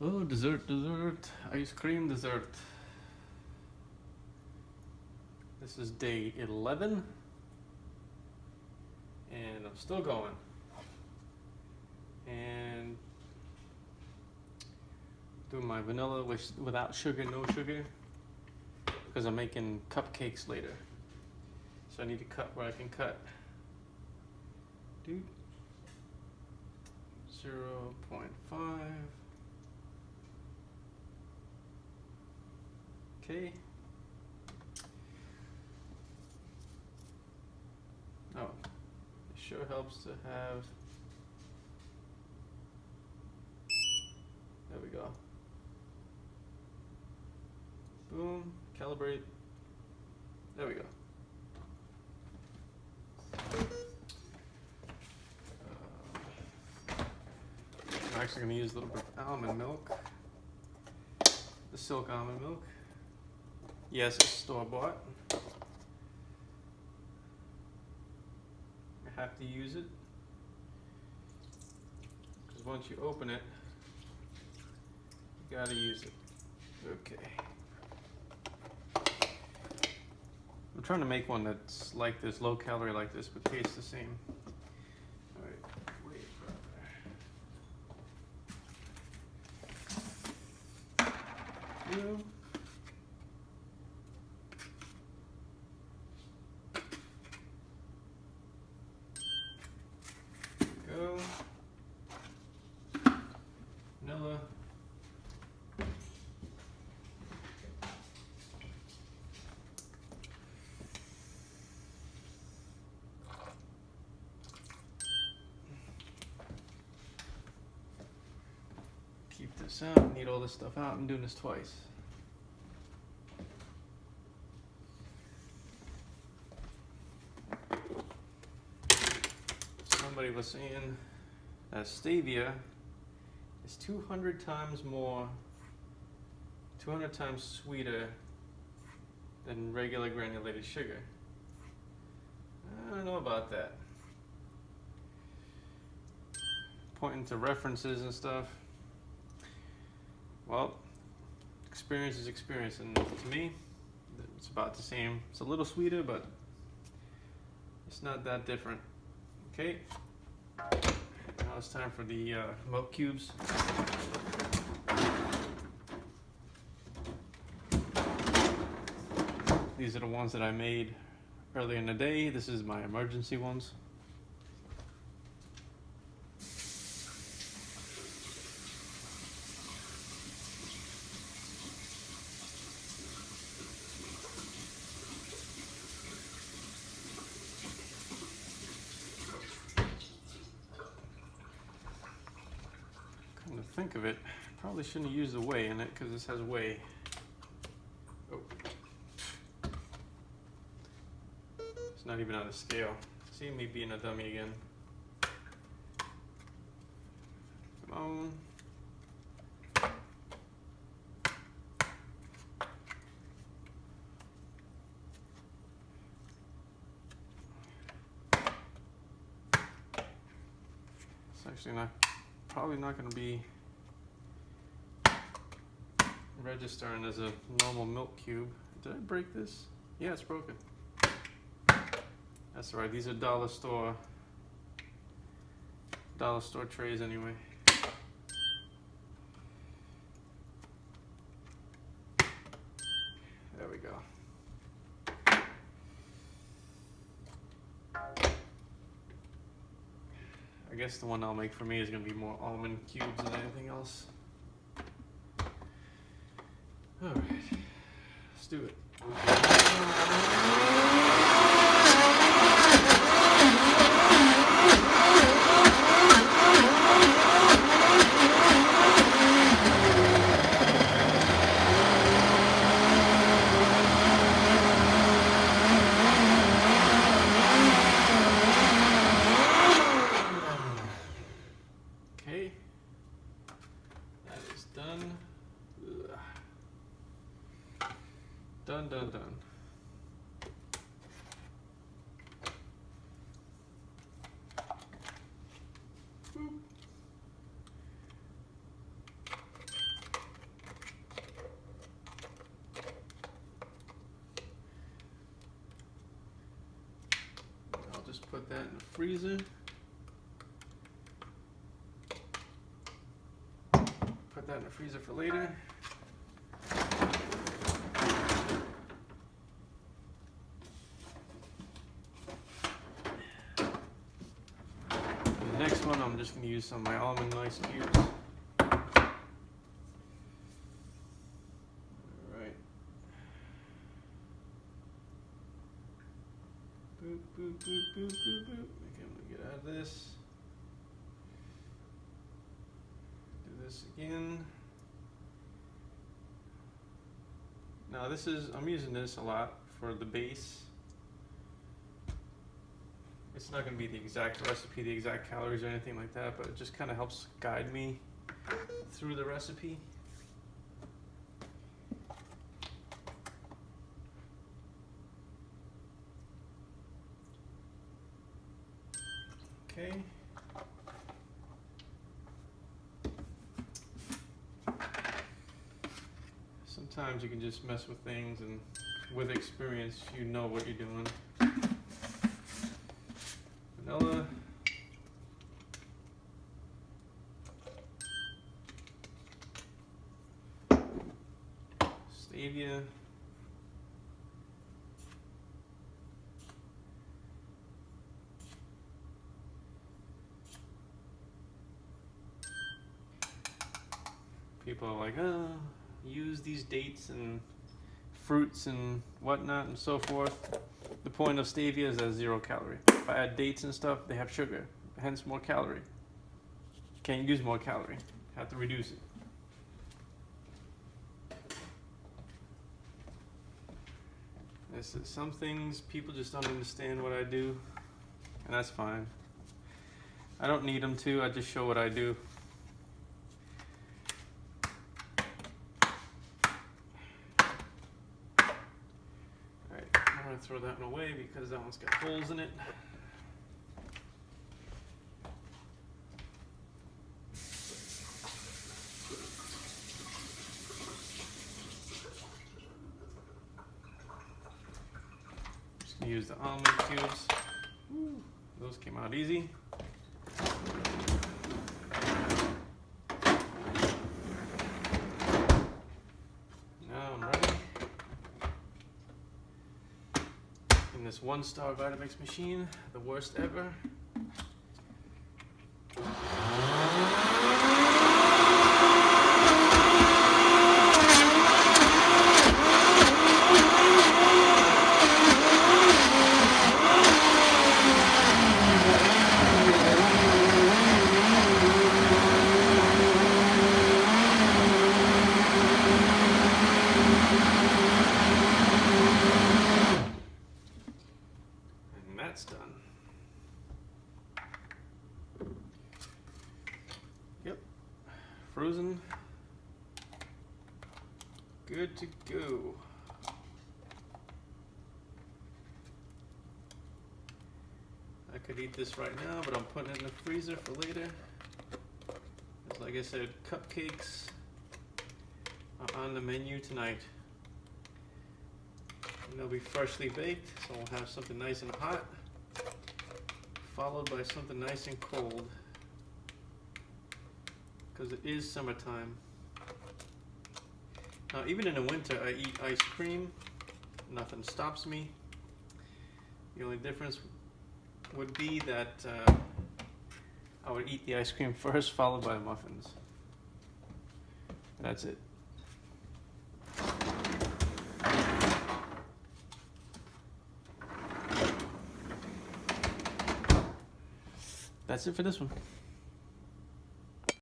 Oh, dessert, ice cream dessert. This is day 11, and I'm still going. And doing my vanilla without sugar, no sugar, because I'm making cupcakes later. So I need to cut where I can cut. Dude, 0.5. Okay. Oh, it sure helps to have. There we go. Boom, calibrate. There we go. I'm actually going to use a little bit of almond milk. The silk almond milk. Yes, it's store-bought. I have to use it because once you open it, you gotta use it. Okay. I'm trying to make one that's like this, low calorie like this, but tastes the same. All right, wait for you. Go. Vanilla. Keep this out. Need all this stuff out. I'm doing this twice. Somebody was saying that stevia is 200 times sweeter than regular granulated sugar. I don't know about that. Pointing to references and stuff. Well, experience is experience, and to me, it's about the same. It's a little sweeter, but it's not that different. Okay, now it's time for the milk cubes. These are the ones that I made earlier in the day. This is my emergency ones. Come to think of it, probably shouldn't have used the whey in it because this has whey. Oh. It's not even on the scale. See me being a dummy again. Come on. It's actually probably not going to be registering as a normal milk cube. Did I break this? Yeah, it's broken. That's right, these are dollar store trays anyway. There we go. I guess the one I'll make for me is going to be more almond cubes than anything else. All right, let's do it. Okay, that is done. Ugh. Done. Boop. freezer. Put that in the freezer for later. The next one, I'm just going to use some of my almond ice cubes. Alright. Boop, boop, boop, boop, boop, boop. Okay, I'm going to get out of this. Do this again. Now this is, I'm using this a lot for the base. It's not going to be the exact recipe, the exact calories or anything like that, but it just kind of helps guide me through the recipe. Okay. Sometimes you can just mess with things, and with experience you know what you're doing. Vanilla. Stevia. People are like, oh, use these dates and fruits and whatnot and so forth. The point of stevia is that it's 0 calorie. If I add dates and stuff, they have sugar, hence more calorie. Can't use more calorie, have to reduce it. This is, some things people just don't understand what I do, and that's fine. I don't need them to, I just show what I do. I'm going to throw that one away because that one's got holes in it. Just going to use the almond cubes. Woo, those came out easy. This 1-star Vitamix machine, the worst ever. That's done. Yep, frozen, good to go. I could eat this right now, but I'm putting it in the freezer for later. It's like I said, cupcakes are on the menu tonight. And they'll be freshly baked, so we'll have something nice and hot, followed by something nice and cold, because it is summertime. Now, even in the winter, I eat ice cream. Nothing stops me. The only difference would be that I would eat the ice cream first, followed by the muffins. And that's it. That's it for this one.